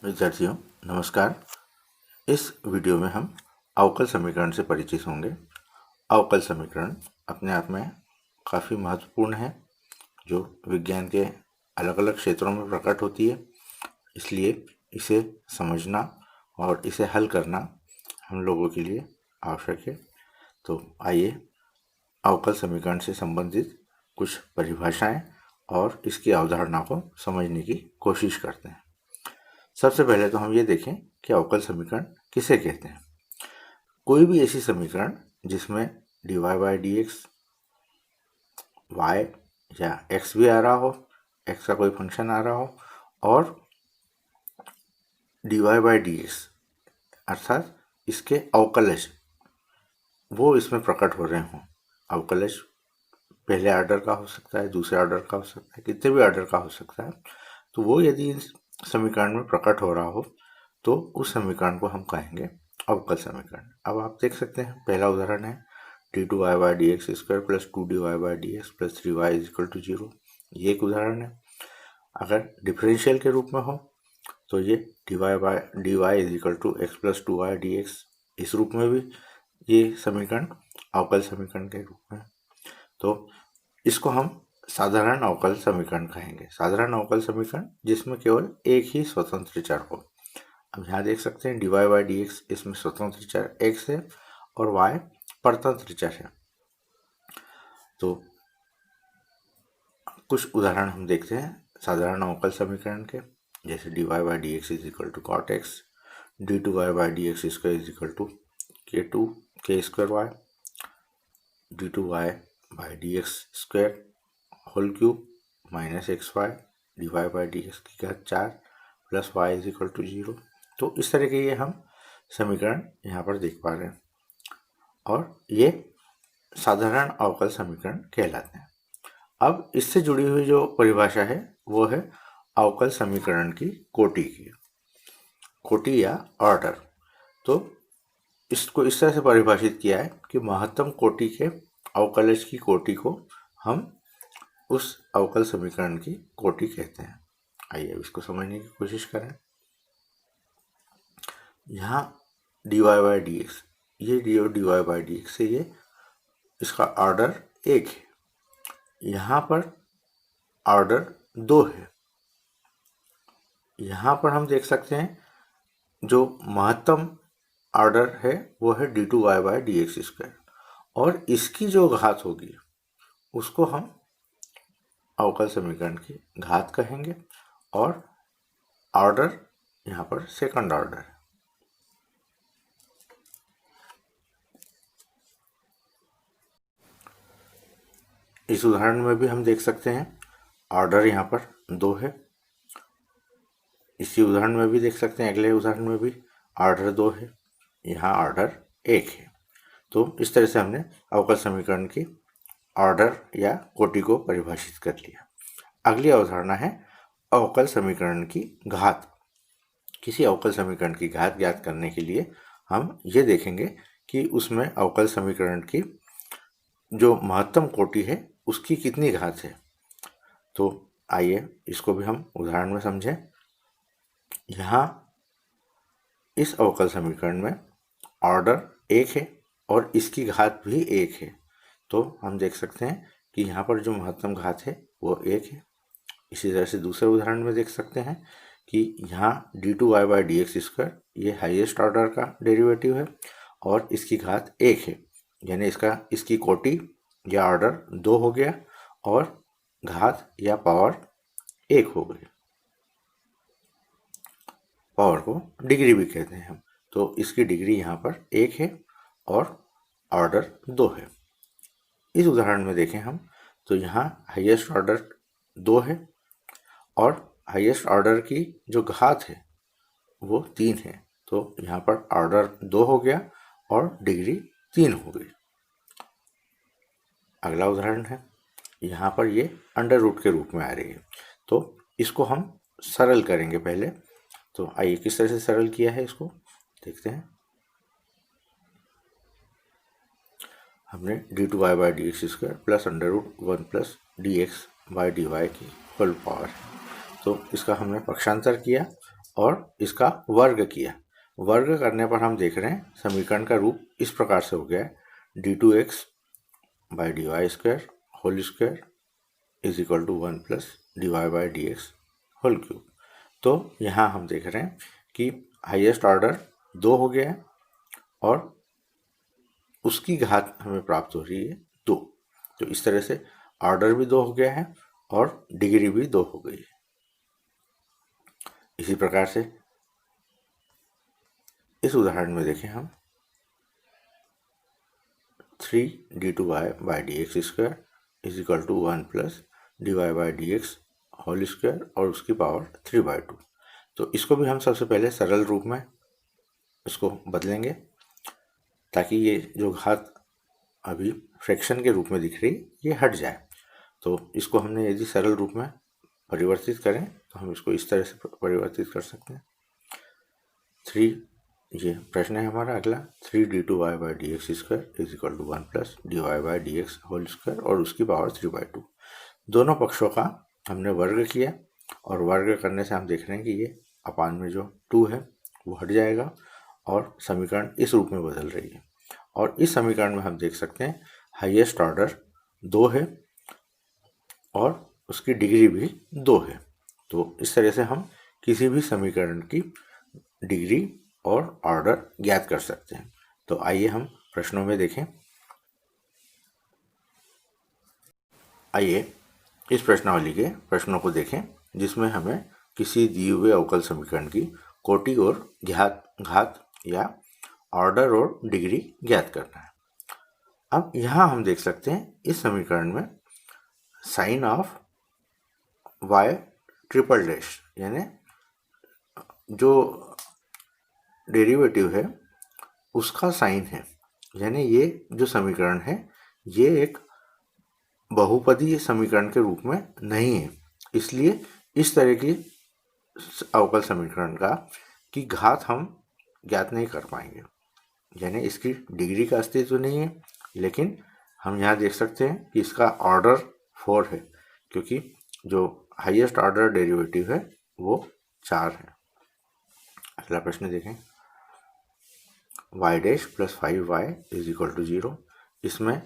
विद्यार्थियों नमस्कार। इस वीडियो में हम अवकल समीकरण से परिचित होंगे। अवकल समीकरण अपने आप में काफ़ी महत्वपूर्ण है, जो विज्ञान के अलग अलग क्षेत्रों में प्रकट होती है, इसलिए इसे समझना और इसे हल करना हम लोगों के लिए आवश्यक है। तो आइए अवकल समीकरण से संबंधित कुछ परिभाषाएं और इसकी अवधारणा को समझने की कोशिश करते हैं। सबसे पहले तो हम ये देखें कि अवकल समीकरण किसे कहते हैं। कोई भी ऐसी समीकरण जिसमें dy by d x y या x भी आ रहा हो, x का कोई फंक्शन आ रहा हो, और dy बाई डी एक्स अर्थात इसके अवकलज वो इसमें प्रकट हो रहे हों। अवकलज पहले ऑर्डर का हो सकता है, दूसरे ऑर्डर का हो सकता है, कितने भी ऑर्डर का हो सकता है। तो वो यदि इस समीकरण में प्रकट हो रहा हो तो उस समीकरण को हम कहेंगे अवकल समीकरण। अब आप देख सकते हैं, पहला उदाहरण है d2y by d x square plus 2dy by d x plus 3y is equal to 0। ये एक उदाहरण है। अगर डिफरेंशियल के रूप में हो तो ये dy is equal to x plus 2y d x, इस रूप में भी ये समीकरण अवकल समीकरण के रूप में। तो इसको हम साधारण अवकल समीकरण कहेंगे। साधारण अवकल समीकरण जिसमें केवल एक ही स्वतंत्र चर हो। अब यहाँ देख सकते हैं dy बाई डी एक्स, इसमें स्वतंत्र चर x है और y परतंत्र चर है। तो कुछ उदाहरण हम देखते हैं साधारण अवकल समीकरण के, जैसे dy by d x is equal to cot x, d2y by d x square is equal to k square y, d2y by d x square whole cube minus x y dy by d x की घात 4 plus y is equal to 0। तो इस तरह के ये हम समीकरण यहाँ पर देख पा रहे हैं और ये साधारण अवकल समीकरण कहलाते हैं। अब इससे जुड़ी हुई जो परिभाषा है वो है अवकल समीकरण की कोटि या ऑर्डर। तो इसको इस तरह से परिभाषित किया है कि महत्तम कोटि के अवकलज की कोटि को हम उस अवकल समीकरण की कोटि कहते हैं। आइए अब इसको समझने की कोशिश करें। यहाँ dy बाई डी एक्स, ये dy बाई डी एक्स से ये इसका ऑर्डर 1 है, यहाँ पर ऑर्डर 2 है। यहाँ पर हम देख सकते हैं जो महत्तम ऑर्डर है वो है d2y by d x square, और इसकी जो घात होगी उसको हम अवकल समीकरण की घात कहेंगे, और ऑर्डर यहाँ पर सेकंड ऑर्डर है। इस उदाहरण में भी हम देख सकते हैं ऑर्डर यहाँ पर 2 है। इसी उदाहरण में भी देख सकते हैं, अगले उदाहरण में भी ऑर्डर 2 है, यहाँ ऑर्डर 1 है। तो इस तरह से हमने अवकल समीकरण की ऑर्डर या कोटि को परिभाषित कर लिया। अगली अवधारणा है अवकल समीकरण की घात। किसी अवकल समीकरण की घात ज्ञात करने के लिए हम ये देखेंगे कि उसमें अवकल समीकरण की जो महत्तम कोटि है उसकी कितनी घात है। तो आइए इसको भी हम उदाहरण में समझें। यहाँ इस अवकल समीकरण में ऑर्डर 1 है और इसकी घात भी 1 है। तो हम देख सकते हैं कि यहाँ पर जो महत्तम घात है वो 1 है। इसी तरह से दूसरे उदाहरण में देख सकते हैं कि यहाँ d2y by d x square ये हाईएस्ट ऑर्डर का डेरिवेटिव है और इसकी घात 1 है, यानी इसकी कोटि या ऑर्डर 2 हो गया और घात या पावर 1 हो गई। पावर को डिग्री भी कहते हैं हम। तो इसकी डिग्री यहाँ पर 1 है और ऑर्डर 2 है। इस उदाहरण में देखें हम तो यहाँ हाईएस्ट ऑर्डर 2 है और हाईएस्ट ऑर्डर की जो घात है वो 3 है। तो यहाँ पर ऑर्डर 2 हो गया और डिग्री 3 हो गई। अगला उदाहरण है, यहाँ पर ये अंडर रूट के रूप में आ रही है, तो इसको हम सरल करेंगे पहले। तो आइए किस तरह से सरल किया है इसको देखते हैं। हमने d2y by d x square plus under root 1 plus d x by d y की होल पावर है, तो इसका हमने पक्षांतर किया और इसका वर्ग किया। वर्ग करने पर हम देख रहे हैं समीकरण का रूप इस प्रकार से हो गया है, d2x by d y square whole square is equal to 1 plus d y by d x whole cube. तो यहाँ हम देख रहे हैं कि हाईएस्ट ऑर्डर 2 हो गया है और उसकी घात हमें प्राप्त हो रही है 2। तो इस तरह से ऑर्डर भी 2 हो गया है और डिग्री भी 2 हो गई है। इसी प्रकार से इस उदाहरण में देखें हम 3d2y by d x square is equal to 1 plus d y by d x whole square और उसकी पावर 3/2। तो इसको भी हम सबसे पहले सरल रूप में इसको बदलेंगे ताकि ये जो घात अभी फ्रैक्शन के रूप में दिख रही ये हट जाए। तो इसको हमने यदि सरल रूप में परिवर्तित करें तो हम इसको इस तरह से परिवर्तित कर सकते हैं। 3 ये प्रश्न है हमारा अगला, 3d2y by d x square is equal to 1 plus d y by d x whole square और उसकी पावर 3/2। दोनों पक्षों का हमने वर्ग किया और वर्ग करने से हम देख रहे हैं कि ये अपान में जो 2 है वो हट जाएगा और समीकरण इस रूप में बदल रही है। और इस समीकरण में हम देख सकते हैं हाईएस्ट ऑर्डर 2 है और उसकी डिग्री भी 2 है। तो इस तरह से हम किसी भी समीकरण की डिग्री और ऑर्डर ज्ञात कर सकते हैं। तो आइए हम प्रश्नों में देखें। आइए इस प्रश्नावली के प्रश्नों को देखें जिसमें हमें किसी दिए हुए अवकल समीकरण की कोटि और घात या ऑर्डर और डिग्री ज्ञात करना है। अब यहाँ हम देख सकते हैं इस समीकरण में sine of y triple dash यानी जो डेरिवेटिव है उसका साइन है, यानी ये जो समीकरण है ये एक बहुपदीय समीकरण के रूप में नहीं है, इसलिए इस तरह की अवकल समीकरण का की घात हम ज्ञात नहीं कर पाएंगे, यानी इसकी डिग्री का अस्तित्व नहीं है। लेकिन हम यहाँ देख सकते हैं कि इसका ऑर्डर 4 है क्योंकि जो हाईएस्ट ऑर्डर डेरिवेटिव है वो 4 है। अगला प्रश्न देखें, y dash plus 5y is equal to 0। इसमें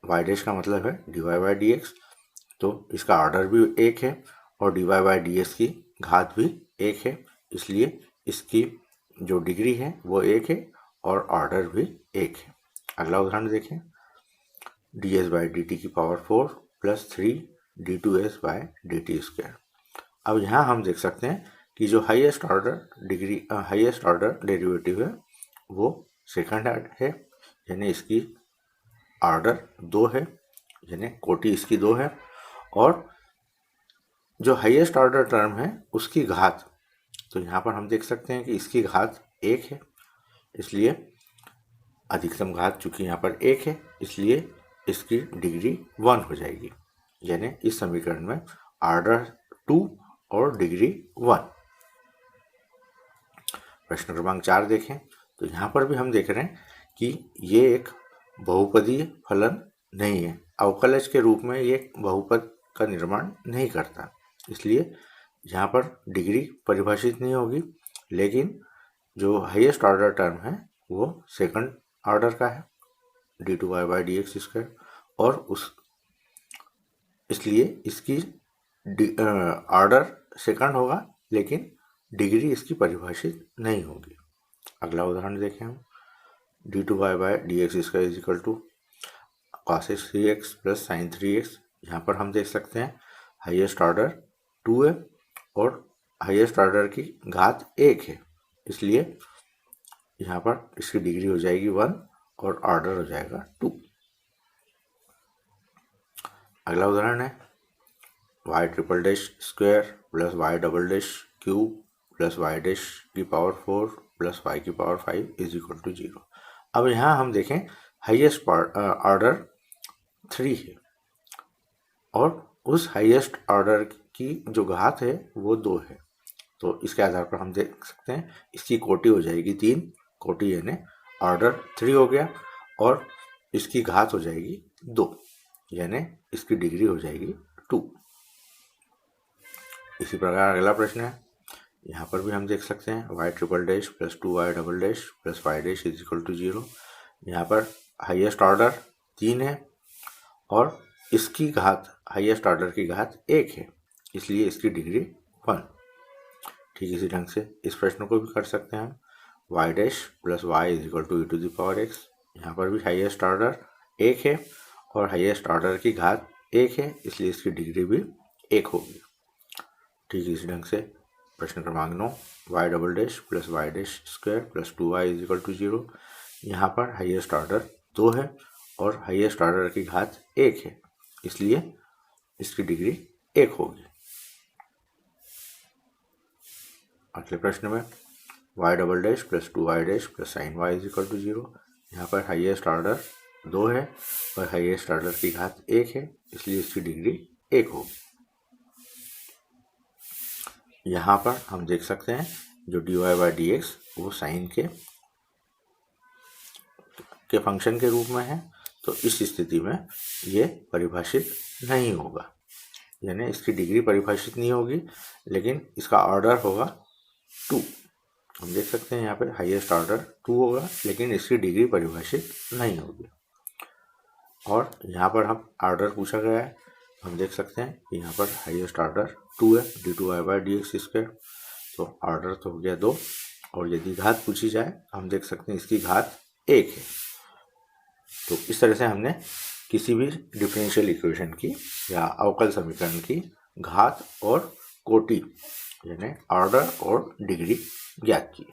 y डैश का मतलब है d y by d x, तो इसका ऑर्डर भी 1 है और d y by d x की घात भी 1 है, इसलिए इसकी जो डिग्री है वो 1 है और ऑर्डर भी 1 है। अगला उदाहरण देखें, d s by d t की power 4 plus 3 d two s by d t square. अब यहाँ हम देख सकते हैं कि जो हाईएस्ट ऑर्डर डेरिवेटिव है वो सेकंड है, यानी इसकी ऑर्डर 2 है, यानी कोटि इसकी 2 है और जो हाईएस्ट ऑर्डर टर्म है उसकी घात, तो यहाँ पर हम देख सकते हैं कि इसकी घात 1 है, इसलिए अधिकतम घात चूंकि यहाँ पर 1 है इसलिए इसकी डिग्री 1 हो जाएगी, यानी इस समीकरण में ऑर्डर 2 और डिग्री 1। प्रश्न क्रमांक 4 देखें, तो यहाँ पर भी हम देख रहे हैं कि ये एक बहुपदीय फलन नहीं है, अवकलज के रूप में ये बहुपद का निर्माण नहीं करता, इसलिए यहाँ पर डिग्री परिभाषित नहीं होगी। लेकिन जो हाईएस्ट ऑर्डर टर्म है वो सेकंड ऑर्डर का है d two y by d x square और इसलिए इसकी ऑर्डर सेकंड होगा लेकिन डिग्री इसकी परिभाषित नहीं होगी। अगला उदाहरण देखें हम, d two y by d x square is equal to cos 3x plus sine 3x। यहाँ पर हम देख सकते हैं हाईएस्ट ऑर्डर 2 है और हाईएस्ट ऑर्डर की घात 1 है, इसलिए यहाँ पर इसकी डिग्री हो जाएगी 1 और ऑर्डर हो जाएगा 2। अगला उदाहरण है y triple dash square plus y double dash cube plus y dash की पावर 4 प्लस y की पावर 5 इज इक्वल टू 0। अब यहाँ हम देखें हाईएस्ट ऑर्डर 3 है और उस हाईएस्ट ऑर्डर की जो घात है वो 2 है, तो इसके आधार पर हम देख सकते हैं इसकी कोटि हो जाएगी 3, कोटि यानी ऑर्डर 3 हो गया और इसकी घात हो जाएगी 2, यानी इसकी डिग्री हो जाएगी 2। इसी प्रकार अगला प्रश्न है यहाँ पर भी हम देख सकते हैं y triple dash plus 2y double dash plus y dash is equal to 0। यहाँ पर हाईएस्ट ऑर्डर 3 है और इसकी घात हाईएस्ट ऑर्डर की घात 1 है, इसलिए इसकी डिग्री 1। ठीक इसी ढंग से इस प्रश्न को भी कर सकते हैं हम y dash plus y is equal to e to the power x। यहाँ पर भी हाईएस्ट ऑर्डर 1 है और हाईएस्ट ऑर्डर की घात 1 है, इसलिए इसकी डिग्री भी 1 होगी। ठीक इसी ढंग से प्रश्न क्रमांक 9 y double dash plus y dash square plus 2y is equal to 0। यहाँ पर हाईएस्ट ऑर्डर 2 है और हाईएस्ट ऑर्डर की घात 1 है, इसलिए इसकी डिग्री 1 होगी। अगले प्रश्न में y double dash plus 2y dash plus sine y is equal to 0। यहाँ पर हाईएस्ट ऑर्डर 2 है और हाईएस्ट ऑर्डर की घात 1 है, इसलिए इसकी डिग्री 1 होगी। यहाँ पर हम देख सकते हैं जो dy बाई डी एक्स वो साइन के फंक्शन के रूप में है, तो इस स्थिति में ये परिभाषित नहीं होगा, यानी इसकी डिग्री परिभाषित नहीं होगी, लेकिन इसका ऑर्डर होगा 2। हम देख सकते हैं यहाँ पर हाईएस्ट ऑर्डर 2 होगा, लेकिन इसकी डिग्री परिभाषित नहीं होगी। और यहाँ पर हम ऑर्डर पूछा गया है, हम देख सकते हैं कि यहाँ पर हाईएस्ट ऑर्डर 2 है d2y by d x square, तो ऑर्डर तो हो गया 2। और यदि घात पूछी जाए हम देख सकते हैं इसकी घात 1 है। तो इस तरह से हमने किसी भी डिफरेंशियल इक्वेशन की या अवकल समीकरण की घात और कोटि यानी ऑर्डर और डिग्री ज्ञात की।